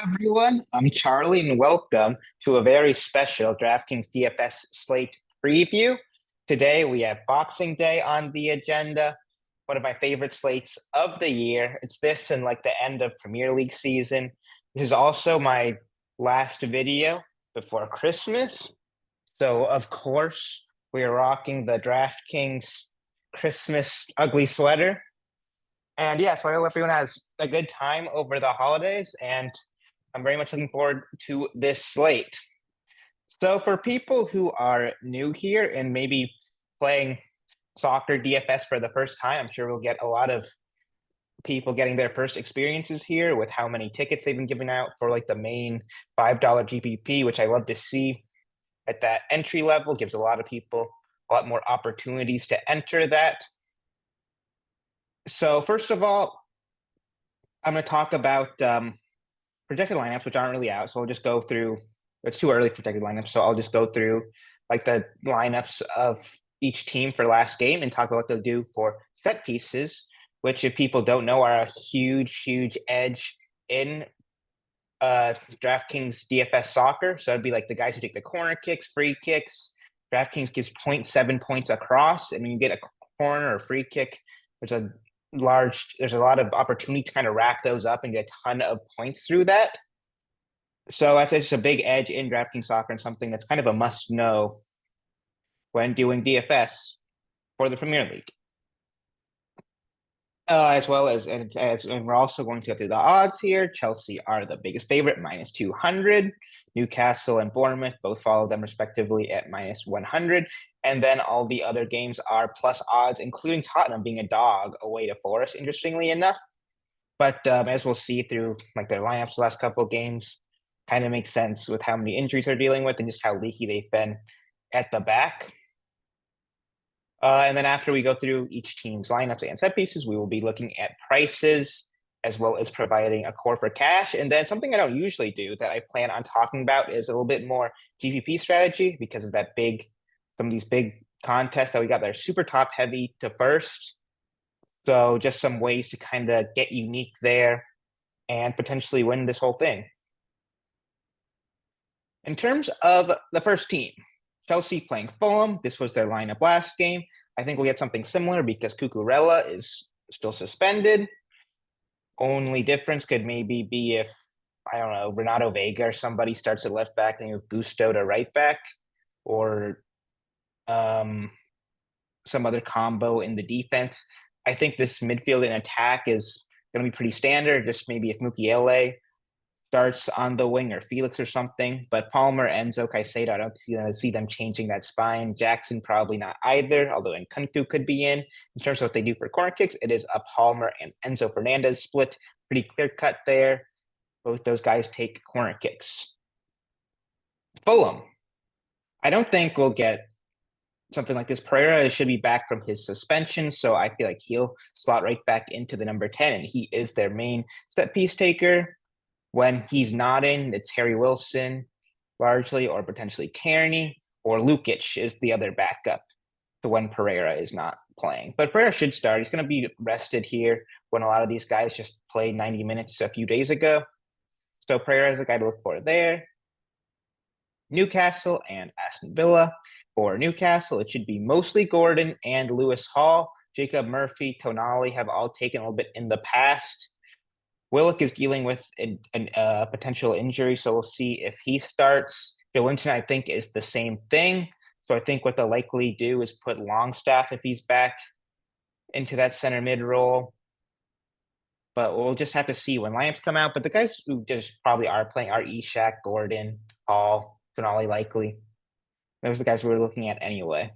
Everyone, I'm Charlie, and welcome to a very special DraftKings DFS slate preview. Today we have Boxing Day on the agenda, one of my favorite slates of the year. It's this and like the end of Premier League season. This is also my last video before Christmas. So, of course, we are rocking the DraftKings Christmas ugly sweater. And yeah, so I hope everyone has a good time over the holidays, and I'm very much looking forward to this slate. So, for people who are new here and maybe playing soccer DFS for the first time, I'm sure we'll get a lot of people getting their first experiences here with how many tickets they've been giving out for like the main $5 GPP, which I love to see at that entry level. Gives a lot of people a lot more opportunities to enter that. So, first of all, I'm going to talk about projected lineups, which aren't really out. So I'll just go through. It's too early for projected lineups, so I'll just go through like the lineups of each team for last game and talk about what they'll do for set pieces, which, if people don't know, are a huge edge in DraftKings DFS soccer. So it'd be like the guys who take the corner kicks, free kicks. DraftKings gives 0.7 points across, and when you get a corner or free kick, there's a lot of opportunity to kind of rack those up and get a ton of points through that. So that's just a big edge in DraftKings soccer and something that's kind of a must know when doing DFS for the Premier League. As well as, and we're also going to go through the odds here. Chelsea are the biggest favorite, minus 200. Newcastle and Bournemouth both follow them respectively at minus 100. And then all the other games are plus odds, including Tottenham being a dog away to Forest, interestingly enough. But as we'll see through like their lineups the last couple of games, kind of makes sense with how many injuries they're dealing with and just how leaky they've been at the back. And then after we go through each team's lineups and set pieces, we will be looking at prices as well as providing a core for cash. And then something I don't usually do that I plan on talking about is a little bit more GPP strategy because of some of these big contests that we got that are super top heavy to first. So just some ways to kind of get unique there and potentially win this whole thing. In terms of the first team, Chelsea playing Fulham. This was their lineup last game. I think we'll get something similar because Cucurella is still suspended. Only difference could maybe be if, I don't know, Renato Vega or somebody starts at left back and you have Gusto to right back, or some other combo in the defense. I think this midfield and attack is going to be pretty standard. Just maybe if Mukiele starts on the wing or Felix or something. But Palmer, Enzo, Caicedo, I don't see them changing that spine. Jackson probably not either, although Nkunku could be in. In terms of what they do for corner kicks, it is a Palmer and Enzo Fernandez split. Pretty clear cut there. Both those guys take corner kicks. Fulham. I don't think we'll get something like this. Pereira should be back from his suspension, so I feel like he'll slot right back into the number 10, and he is their main set piece taker. When he's not in, it's Harry Wilson largely, or potentially Kearney, or Lukic is the other backup to when Pereira is not playing. But Pereira should start. He's going to be rested here when a lot of these guys just played 90 minutes a few days ago. So Pereira is the guy to look for there. Newcastle and Aston Villa. For Newcastle, it should be mostly Gordon and Lewis Hall. Jacob Murphy, Tonali have all taken a little bit in the past. Willock is dealing with a potential injury, so we'll see if he starts. Joelinton, I think, is the same thing. So I think what they'll likely do is put Longstaff, if he's back, into that center mid role. But we'll just have to see when lineups come out. But the guys who just probably are playing are Ishak, Gordon, Hall, Tonali likely. Those are the guys we're looking at anyway.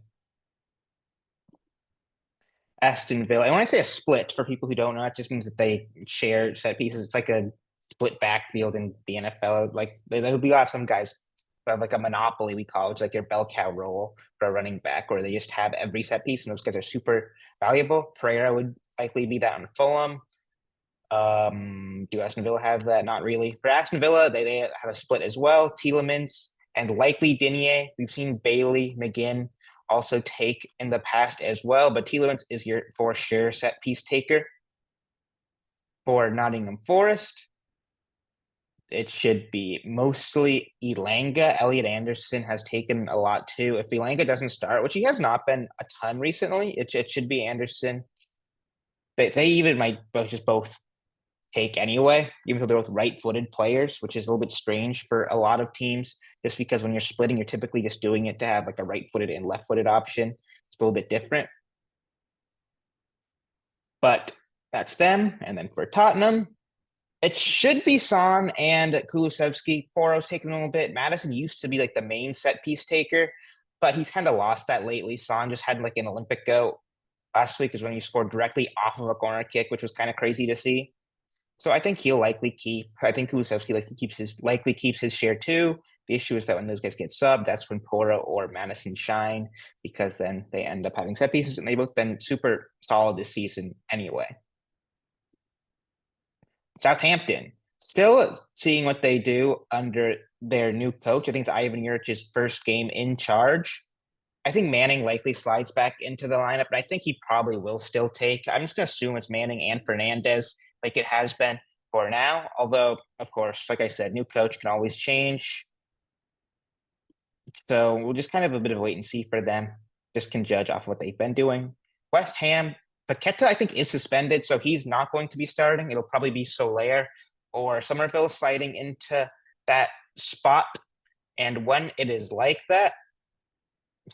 Aston Villa. And when I say a split, for people who don't know, it just means that they share set pieces. It's like a split backfield in the NFL. Like there'll be a lot of some guys who have like a monopoly, we call it, like your bell cow role for a running back, where they just have every set piece, and those guys are super valuable. Pereira would likely be that on Fulham. Do Aston Villa have that? Not really. For Aston Villa, they have a split as well. Tielemans and likely Digne. We've seen Bailey, McGinn also take in the past as well, but Tielemans is your for sure set piece taker for Nottingham Forest. It should be mostly Elanga. Elliot Anderson has taken a lot too. If Elanga doesn't start, which he has not been a ton recently, it should be Anderson. They even might both take anyway, even though they're both right-footed players, which is a little bit strange for a lot of teams, just because when you're splitting, you're typically just doing it to have like a right-footed and left-footed option. It's a little bit different. But that's them. And then for Tottenham, it should be Son and Kulusevski. Poro's taken a little bit. Madison used to be like the main set piece taker, but he's kind of lost that lately. Son just had like an Olympic go last week is when he scored directly off of a corner kick, which was kind of crazy to see. So I think he'll likely keep. I think Kulusevski likely keeps his share too. The issue is that when those guys get subbed, that's when Poro or Madison shine because then they end up having set pieces, and they've both been super solid this season anyway. Southampton still seeing what they do under their new coach. I think it's Ivan Juric's first game in charge. I think Manning likely slides back into the lineup, but I think he probably will still take. I'm just going to assume it's Manning and Fernandez like it has been for now. Although, of course, like I said, new coach can always change. So we'll just kind of a bit of a wait and see for them. Just can judge off what they've been doing. West Ham, Paqueta, I think, is suspended, so he's not going to be starting. It'll probably be Soler or Somerville sliding into that spot. And when it is like that,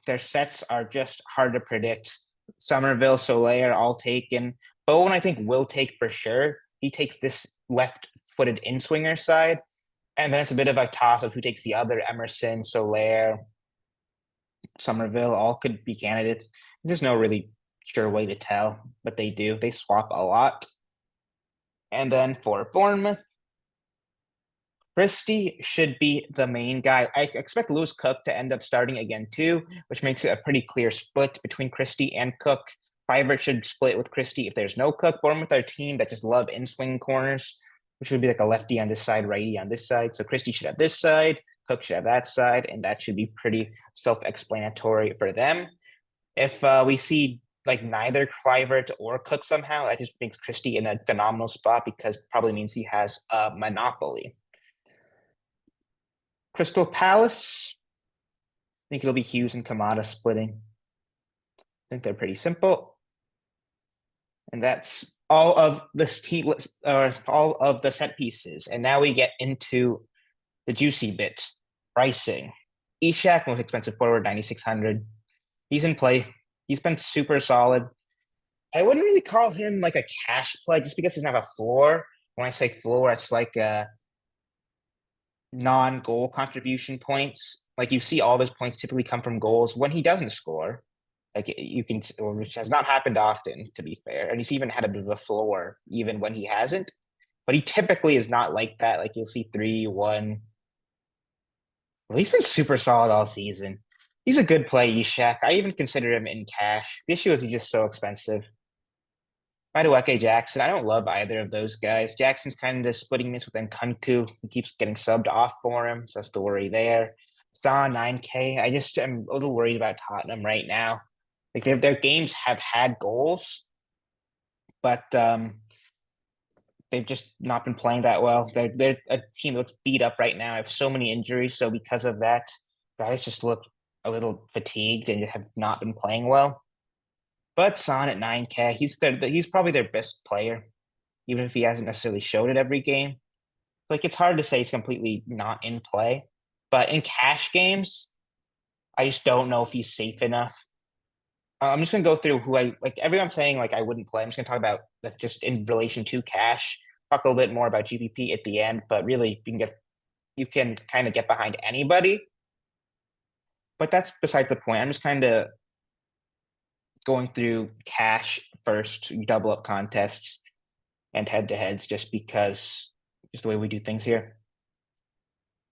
their sets are just hard to predict. Somerville, Soler, all taken. Bowen, I think, will take for sure. He takes this left-footed in-swinger side. And then it's a bit of a toss of who takes the other. Emerson, Soler, Somerville, all could be candidates. There's no really sure way to tell, but they do. They swap a lot. And then for Bournemouth, Christie should be the main guy. I expect Lewis Cook to end up starting again too, which makes it a pretty clear split between Christie and Cook. Kluivert should split with Christie if there's no Cook. Bournemouth are a team that just love in-swing corners, which would be like a lefty on this side, righty on this side. So Christie should have this side, Cook should have that side, and that should be pretty self-explanatory for them. If we see like neither Kluivert or Cook somehow, that just makes Christie in a phenomenal spot because probably means he has a monopoly. Crystal Palace, I think it'll be Hughes and Kamada splitting. I think they're pretty simple. And that's all of all of the set pieces. And now we get into the juicy bit, pricing. Ishak, most expensive forward, 9,600. He's in play. He's been super solid. I wouldn't really call him like a cash play just because he doesn't have a floor. When I say floor, it's like a non-goal contribution points. Like you see all of his points typically come from goals when he doesn't score. Like you can, which has not happened often, to be fair. And he's even had a bit of a floor even when he hasn't. But he typically is not like that. Like you'll see 3-1. Well, he's been super solid all season. He's a good play, Ishak. I even consider him in cash. The issue is he's just so expensive. Madueke Jackson, I don't love either of those guys. Jackson's kind of splitting minutes with Nkunku. He keeps getting subbed off for him, so that's the worry there. Son, 9K. I just am a little worried about Tottenham right now. Like their games have had goals, but they've just not been playing that well. They're a team that's beat up right now. I have so many injuries, so because of that, guys just look a little fatigued and have not been playing well. But Son at 9K, he's probably their best player, even if he hasn't necessarily showed it every game. Like it's hard to say he's completely not in play. But in cash games, I just don't know if he's safe enough. I'm just gonna go through who I like. Everyone saying like I wouldn't play. I'm just gonna talk about just in relation to cash. Talk a little bit more about GPP at the end, but really you can kind of get behind anybody. But that's besides the point. I'm just kind of going through cash first, double up contests and head to heads just because just the way we do things here.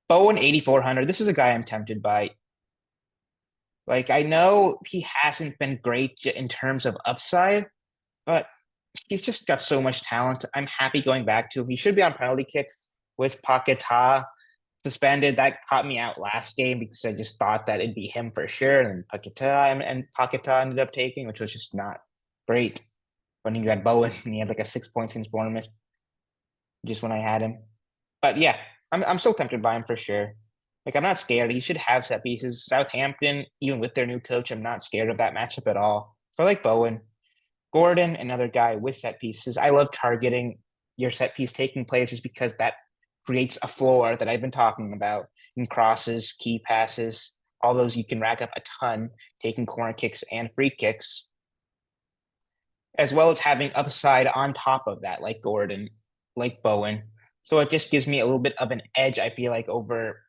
Bowen 8,400. This is a guy I'm tempted by. Like I know he hasn't been great in terms of upside, but he's just got so much talent. I'm happy going back to him. He should be on penalty kicks with Paquetá suspended. That caught me out last game because I just thought that it'd be him for sure. And Paquetá ended up taking, which was just not great. When you got Bowen and he had like a 6 points against Bournemouth, just when I had him. But yeah, I'm still tempted by him for sure. Like I'm not scared. He should have set pieces. Southampton, even with their new coach, I'm not scared of that matchup at all. So I like Bowen. Gordon, another guy with set pieces. I love targeting your set piece taking players just because that creates a floor that I've been talking about in crosses, key passes, all those you can rack up a ton taking corner kicks and free kicks, as well as having upside on top of that, like Gordon, like Bowen. So it just gives me a little bit of an edge, I feel like, over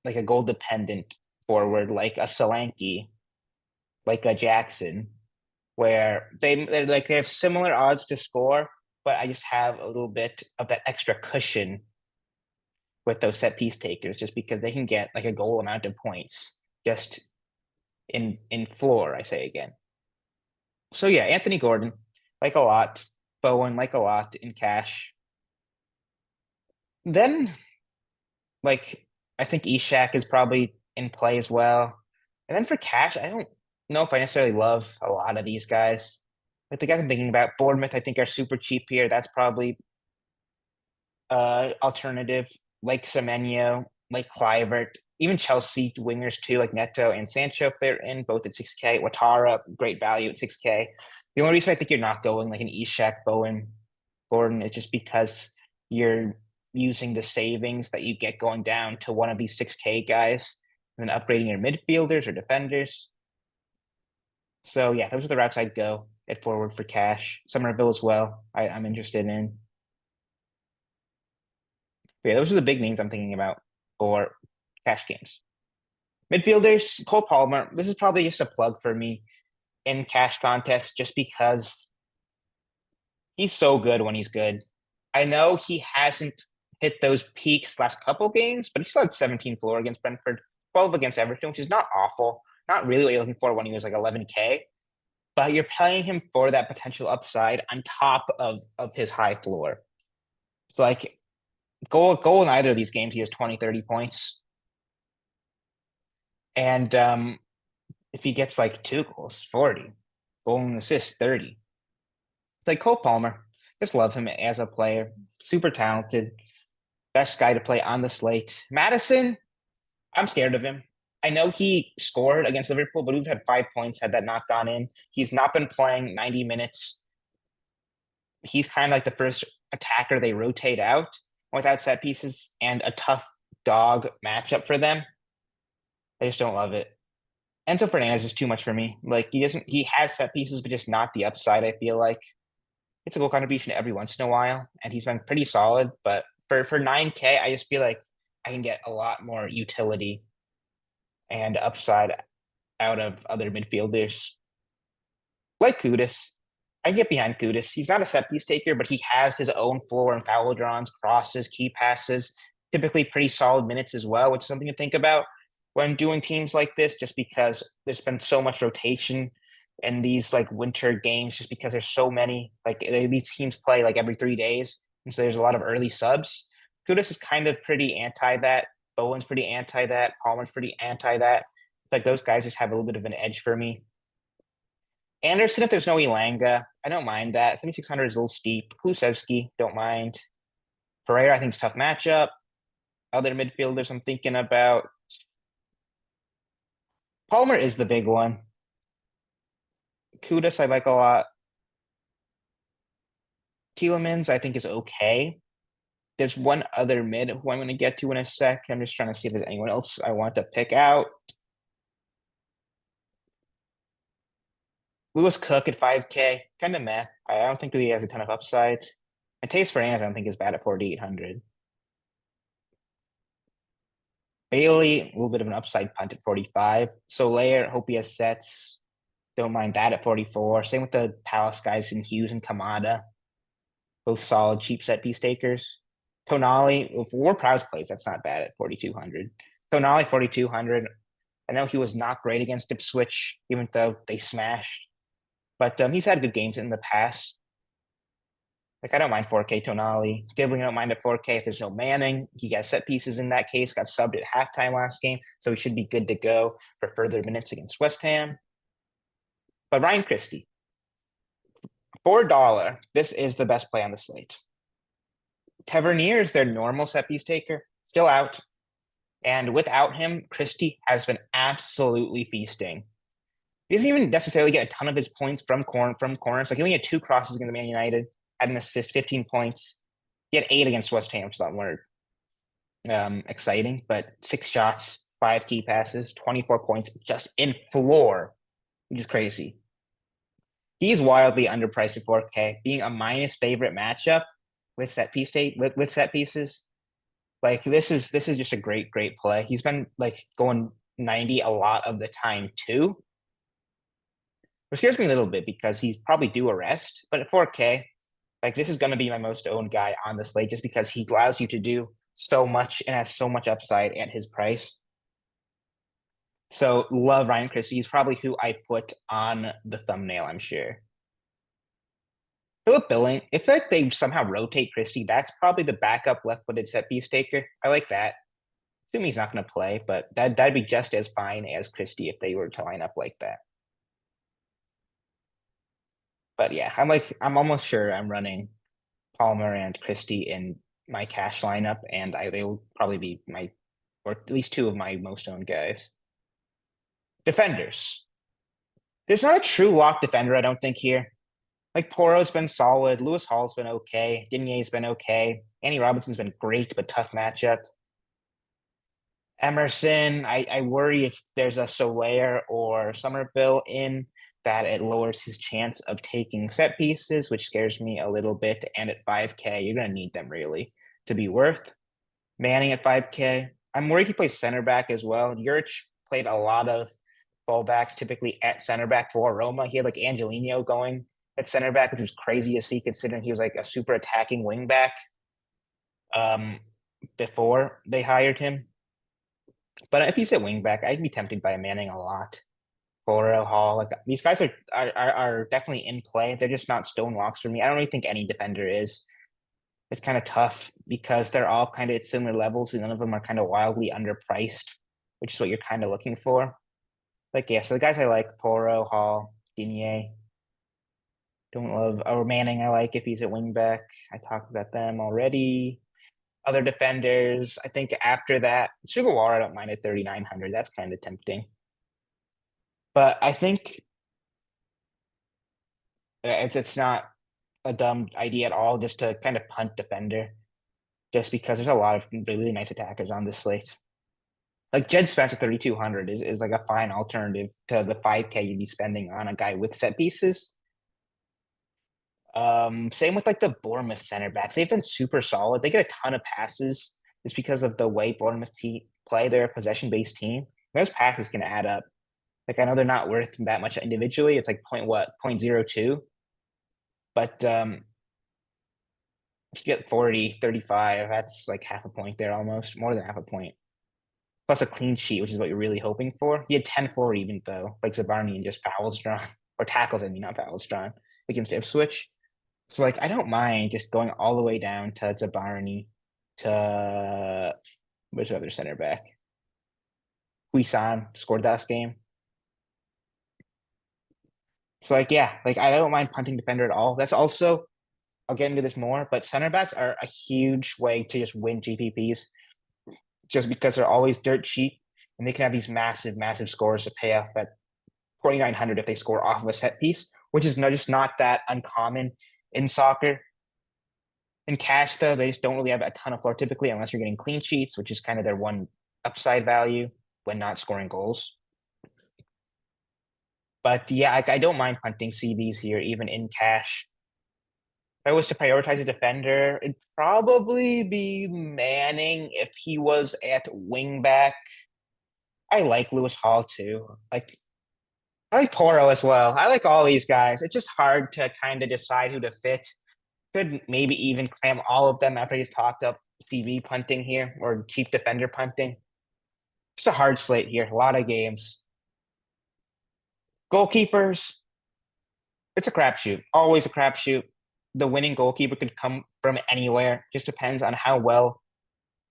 like a goal dependent forward, like a Solanke, like a Jackson, where they have similar odds to score, but I just have a little bit of that extra cushion with those set piece takers, just because they can get like a goal amount of points just in floor. I say again. So yeah, Anthony Gordon, like a lot. Bowen, like a lot in cash. Then like I think Ishak is probably in play as well. And then for cash, I don't know if I necessarily love a lot of these guys. Like the guys I'm thinking about, Bournemouth, I think are super cheap here. That's probably alternative, like Semenyo, like Clivert, even Chelsea wingers too, like Neto and Sancho if they're in, both at 6K. Watara, great value at 6K. The only reason I think you're not going like an Ishak, Bowen, Gordon is just because you're using the savings that you get going down to one of these 6K guys and then upgrading your midfielders or defenders. So yeah, those are the routes I'd go at forward for cash. Somerville as well. I'm interested in. But yeah, those are the big names I'm thinking about for cash games. Midfielders, Cole Palmer. This is probably just a plug for me in cash contests just because he's so good when he's good. I know he hasn't hit those peaks last couple games, but he still had 17 floor against Brentford, 12 against Everton, which is not awful. Not really what you're looking for when he was like 11K, but you're paying him for that potential upside on top of his high floor. So like goal in either of these games, he has 20, 30 points. And if he gets like two goals, 40, goal and assist, 30. It's like Cole Palmer. Just love him as a player. Super talented. Best guy to play on the slate. Madison, I'm scared of him. I know he scored against Liverpool, but we've had 5 points had that not gone in. He's not been playing 90 minutes. He's kind of like the first attacker they rotate out without set pieces and a tough dog matchup for them. I just don't love it. Enzo Fernandez is too much for me. Like he has set pieces, but just not the upside, I feel like. It's a goal contribution every once in a while, and he's been pretty solid, but for 9K, I just feel like I can get a lot more utility and upside out of other midfielders. Like Kudus. I get behind Kudus. He's not a set piece taker, but he has his own floor and foul draws, crosses, key passes, typically pretty solid minutes as well, which is something to think about when doing teams like this, just because there's been so much rotation in these like winter games, just because there's so many, like these teams play like every 3 days. And so there's a lot of early subs. Kudus is kind of pretty anti that. Bowen's pretty anti that. Palmer's pretty anti that. Like those guys just have a little bit of an edge for me. Anderson, if there's no Elanga, I don't mind that. 3,600 is a little steep. Kulusevski, don't mind. Pereira, I think it's a tough matchup. Other midfielders I'm thinking about. Palmer is the big one. Kudus, I like a lot. Tielemans, I think is okay. There's one other mid who I'm going to get to in a sec. I'm just trying to see if there's anyone else I want to pick out. Lewis Cook at 5K, kind of meh. I don't think he has a ton of upside. Mateus Fernandez, I don't think is bad at 4,800. Bailey, a little bit of an upside punt at 45. Soler, hope he has sets. Don't mind that at 44. Same with the Palace guys in Hughes and Kamada. Both solid, cheap set piece takers. Tonali, if Ward Prowse plays, that's not bad at 4,200. Tonali, 4,200. I know he was not great against Ipswich, even though they smashed. But he's had good games in the past. Like, I don't mind 4K Tonali. Dibbling, I don't mind at 4K if there's no Manning. He got set pieces in that case, got subbed at halftime last game, so he should be good to go for further minutes against West Ham. But Ryan Christie, $4, this is the best play on the slate. Tavernier is their normal set piece taker. still out. And without him, Christie has been absolutely feasting. He doesn't even necessarily get a ton of his points from corners. Like he only had two crosses against Man United, had an assist, 15 points. He had 8 against West Ham, so that were exciting. But 6 shots, 5 key passes, 24 points just in floor, which is crazy. He's wildly underpriced at 4K, being a minus favorite matchup with set piece with set pieces. Like this is just a great play. He's been like going 90 a lot of the time too, which scares me a little bit because he's probably due a rest. But at 4K, like this is going to be my most owned guy on the slate just because he allows you to do so much and has so much upside at his price. So love Ryan Christie. He's probably who I put on the thumbnail, I'm sure. Philip Billing, if like they somehow rotate Christie, that's probably the backup left-footed set piece taker. I like that. Assume he's not going to play, but that'd be just as fine as Christie if they were to line up like that. But yeah, I'm almost sure I'm running Palmer and Christie in my cash lineup, and they will probably be my or at least two of my most owned guys. Defenders. There's not a true lock defender, I don't think here. Like Poro's been solid, Lewis Hall's been okay, Dinier's been okay, Annie Robinson's been great, but tough matchup. Emerson, I worry if there's a Soler or Somerville in that it lowers his chance of taking set pieces, which scares me a little bit. And at 5K, you're going to need them really to be worth. Manning at 5K. I'm worried he plays center back as well. Juric played a lot of fullbacks, typically at center back for Roma. He had like Angelino going at center back, which was crazy to see considering he was like a super attacking wing back before they hired him. But if he's at wing back, I'd be tempted by Manning a lot. Boro, Hall, like these guys are definitely in play. They're just not stone locks for me. I don't really think any defender is. It's kind of tough because they're all kind of at similar levels, and none of them are kind of wildly underpriced, which is what you're kind of looking for. Like yeah, so the guys I like: Poro, Hall, Dinier. Don't love or Manning. I like if he's at wing back. I talked about them already. Other defenders, I think after that, Sugawara, I don't mind at 3,900. That's kind of tempting. But I think it's not a dumb idea at all just to kind of punt defender, just because there's a lot of really nice attackers on this slate. Like Jed Spence at 3,200 is like a fine alternative to the 5K you'd be spending on a guy with set pieces. Same with like the Bournemouth center backs. They've been super solid. They get a ton of passes just because of the way Bournemouth play. They're a possession-based team. Those passes can add up. Like I know they're not worth that much individually. It's like 0.02. But if you get 40, 35, that's like half a point there almost, more than half a point. Plus a clean sheet, which is what you're really hoping for. He had 10-4 even though, like Zabarni and just fouls drawn. Or tackles, I mean, not fouls drawn against Ipswich. So like I don't mind just going all the way down to Zabarni to which other center back? Huisan scored last game. So like yeah, like I don't mind punting defender at all. That's also I'll get into this more, but center backs are a huge way to just win GPPs just because they're always dirt cheap and they can have these massive scores to pay off that 4,900 if they score off of a set piece, which is just not that uncommon in soccer. In cash, though, they just don't really have a ton of floor typically unless you're getting clean sheets, which is kind of their one upside value when not scoring goals. But yeah, I don't mind punting CVs here, even in cash. If I was to prioritize a defender, it'd probably be Manning if he was at wingback. I like Lewis Hall too. Like I like Poro as well. I like all these guys. It's just hard to kind of decide who to fit. Could maybe even cram all of them after he's talked up CV punting here or cheap defender punting. It's a hard slate here. A lot of games. Goalkeepers, it's a crapshoot. Always a crapshoot. The winning goalkeeper could come from anywhere. Just depends on how well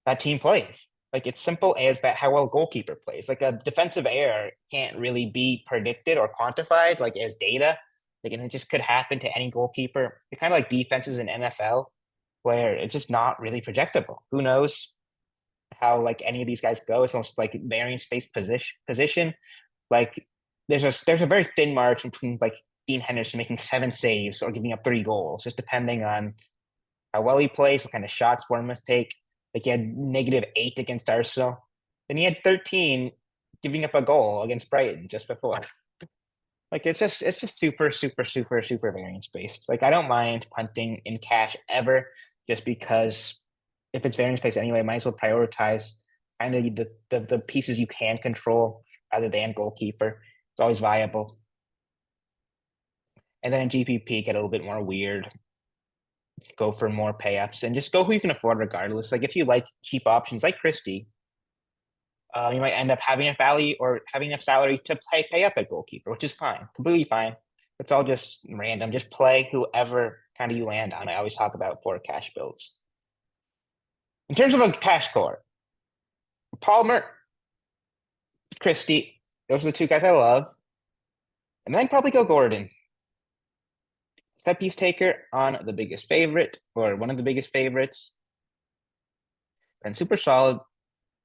that team plays. Like it's simple as that how well goalkeeper plays. Like a defensive error can't really be predicted or quantified like as data. Like and it just could happen to any goalkeeper. It's kind of like defenses in NFL where it's just not really projectable. Who knows? how like any of these guys go. It's almost like variance-based position. Like there's a very thin margin between like Dean Henderson making 7 saves or giving up 3 goals, just depending on how well he plays, what kind of shots Bournemouth take. Like he had -8 against Arsenal. Then he had 13 giving up a goal against Brighton just before. Like it's just super variance based. Like I don't mind punting in cash ever, just because if it's variance based anyway, might as well prioritize kind of the pieces you can control rather than goalkeeper. It's always viable. And then in GPP, get a little bit more weird. Go for more payups and just go who you can afford regardless. Like if you like cheap options like Christie, you might end up having enough value or having enough salary to pay up at goalkeeper, which is fine, completely fine. It's all just random. Just play whoever kind of you land on. I always talk about for cash builds. In terms of a cash core, Palmer, Christie, those are the 2 guys I love. And then I'd probably go Gordon. Set piece taker on the biggest favorite or one of the biggest favorites. And super solid.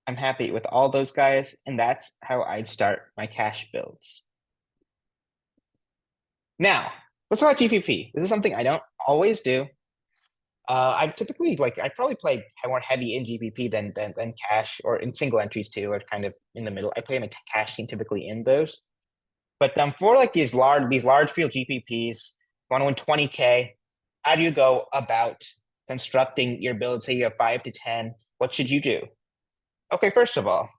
I'm happy with all those guys, and that's how I'd start my cash builds. Now, let's talk GPP. This is something I don't always do. I've typically I probably play more heavy in GPP than cash or in single entries too, or kind of in the middle. I play in a cash team typically in those. But for like these large field GPPs, want to win 20K, how do you go about constructing your build? Say you have 5 to 10. What should you do? Okay, first of all,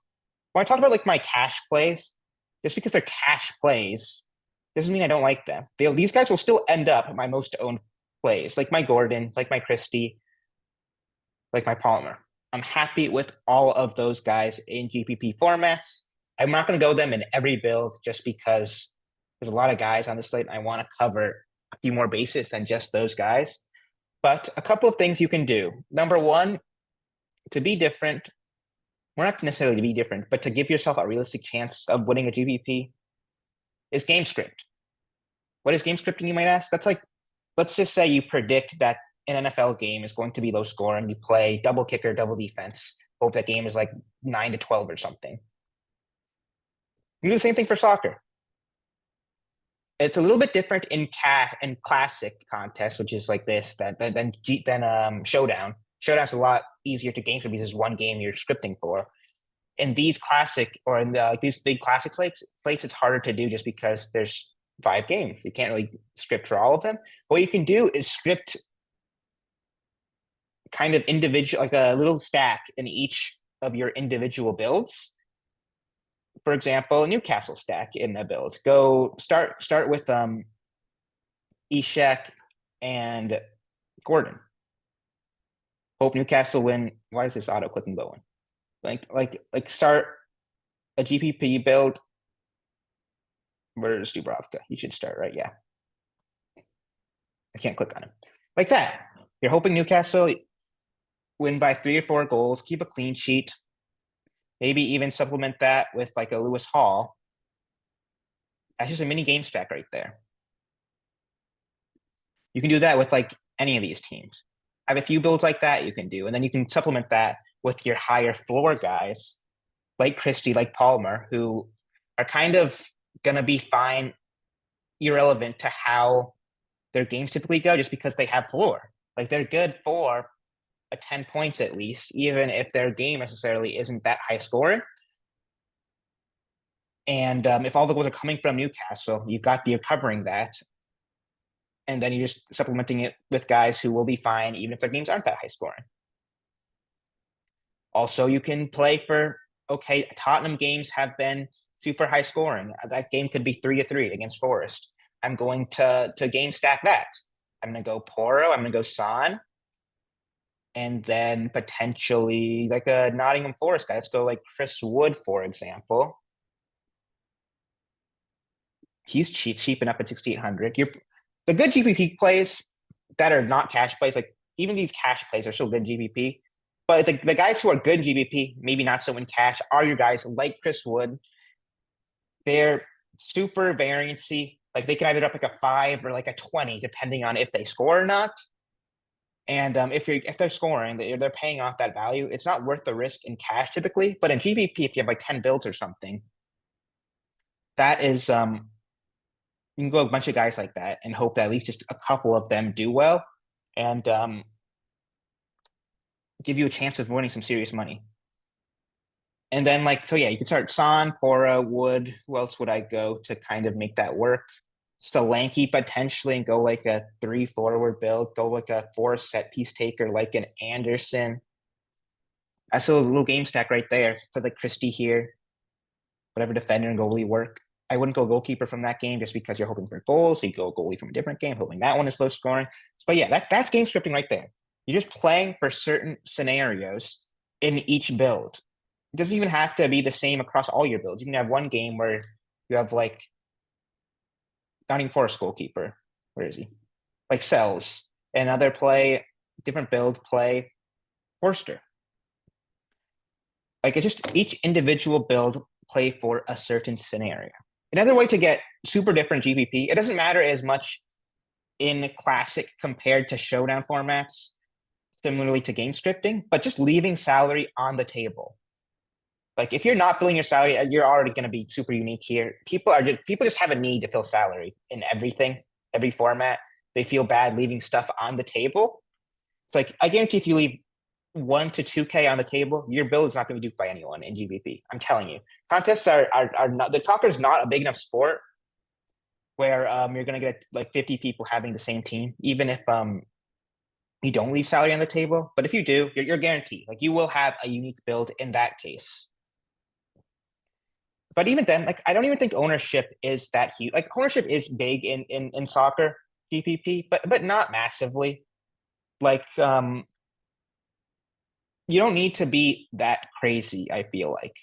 when I talk about like my cash plays, just because they're cash plays doesn't mean I don't like them. These guys will still end up my most owned plays, like my Gordon, like my Christie, like my Palmer. I'm happy with all of those guys in GPP formats. I'm not going to go them in every build just because there's a lot of guys on the slate and I want to cover a few more bases than just those guys. But a couple of things you can do. Number one, to be different, we're not necessarily to be different, but to give yourself a realistic chance of winning a GPP is game script. What is game scripting, you might ask? That's like, let's just say you predict that an NFL game is going to be low score and you play double kicker, double defense. Hope that game is like 9-12 or something. You do the same thing for soccer. It's a little bit different in classic contests, which is like this, than showdown. Showdown's a lot easier to game for because it's one game you're scripting for. In these classic or in these big classic slates, it's harder to do just because there's 5 games. You can't really script for all of them. What you can do is script kind of individual, like a little stack in each of your individual builds. For example, Newcastle stack in a build. Go start with Ishak and Gordon. Hope Newcastle win. Why is this auto clicking going? Like start a GPP build. Where's Dubravka? He should start, right? Yeah. I can't click on him. Like that. You're hoping Newcastle win by 3 or 4 goals, keep a clean sheet, maybe even supplement that with like a Lewis Hall. That's just a mini game stack right there. You can do that with like any of these teams. Have a few builds like that you can do, and then you can supplement that with your higher floor guys like Christie, like Palmer, who are kind of going to be fine, irrelevant to how their games typically go, just because they have floor. Like they're good for a 10 points at least, even if their game necessarily isn't that high scoring. And if all the goals are coming from Newcastle, you're covering that. And then you're just supplementing it with guys who will be fine, even if their games aren't that high scoring. Also, you can play for, okay, Tottenham games have been super high scoring. That game could be 3-3 against Forest. I'm going to game stack that. I'm going to go Poro. I'm going to go Son. And then potentially like a Nottingham Forest guy. Let's go like Chris Wood, for example. He's cheap enough at 6,800. The good GPP plays that are not cash plays, like even these cash plays are still good GPP. But the guys who are good in GPP, maybe not so in cash, are your guys like Chris Wood. They're super variancy. Like they can either up like a 5 or like a 20, depending on if they score or not. And if they're scoring, they're paying off that value. It's not worth the risk in cash typically, but in GBP, if you have like 10 builds or something, that is you can go a bunch of guys like that and hope that at least just a couple of them do well and give you a chance of winning some serious money. And then like so yeah, you can start Son, Pora, Wood. Who else would I go to kind of make that work? Solanke potentially and go like a 3 forward build, go like a 4 set piece taker like an Anderson. That's a little game stack right there. Put like Christie here, whatever defender and goalie work. I wouldn't go goalkeeper from that game just because you're hoping for goals. So you go goalie from a different game, hoping that one is low scoring. But yeah, that's game scripting right there. You're just playing for certain scenarios in each build. It doesn't even have to be the same across all your builds. You can have one game where you have like Nottingham Forest goalkeeper. Where is he? Like Sells. Another play, different build play, Forster. Like it's just each individual build play for a certain scenario. Another way to get super different GPP, it doesn't matter as much in classic compared to showdown formats, similarly to game scripting, but just leaving salary on the table. Like if you're not filling your salary, you're already going to be super unique here. People just have a need to fill salary in everything, every format. They feel bad leaving stuff on the table. It's like I guarantee if you leave 1 to 2K on the table, your build is not going to be duped by anyone in GBP. I'm telling you, contests are not, the talker is not a big enough sport where you're going to get like 50 people having the same team, even if you don't leave salary on the table. But if you do, you're guaranteed. Like you will have a unique build in that case. But even then, like I don't even think ownership is that huge. Like ownership is big in soccer GPP, but not massively. Like you don't need to be that crazy, I feel like.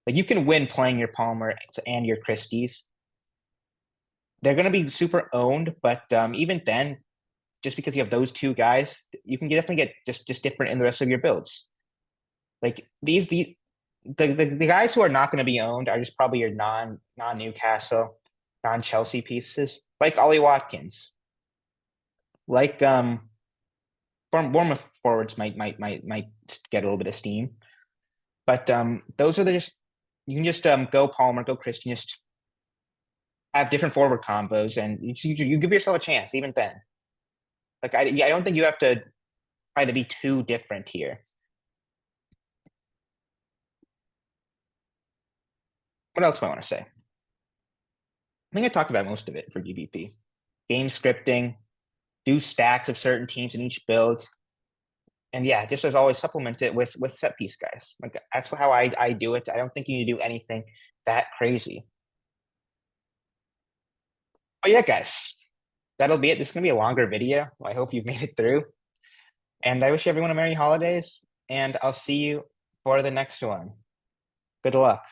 Like you can win playing your Palmer and your Christies. They're going to be super owned, but even then, just because you have those two guys, you can definitely get just different in the rest of your builds. Like the guys who are not going to be owned are just probably your non Newcastle, non Chelsea pieces, like Ollie Watkins, like Bournemouth forwards might get a little bit of steam, but those are the just you can just go Palmer, go Christian, just have different forward combos, and you give yourself a chance even then. Like I don't think you have to try to be too different here. What else do I want to say? I think I talked about most of it for GBP. Game scripting, do stacks of certain teams in each build, and yeah, just as always, supplement it with set piece guys. Like that's how I do it. I don't think you need to do anything that crazy. Oh yeah, guys, that'll be it. This is gonna be a longer video. I hope you've made it through, and I wish everyone a merry holidays. And I'll see you for the next one. Good luck.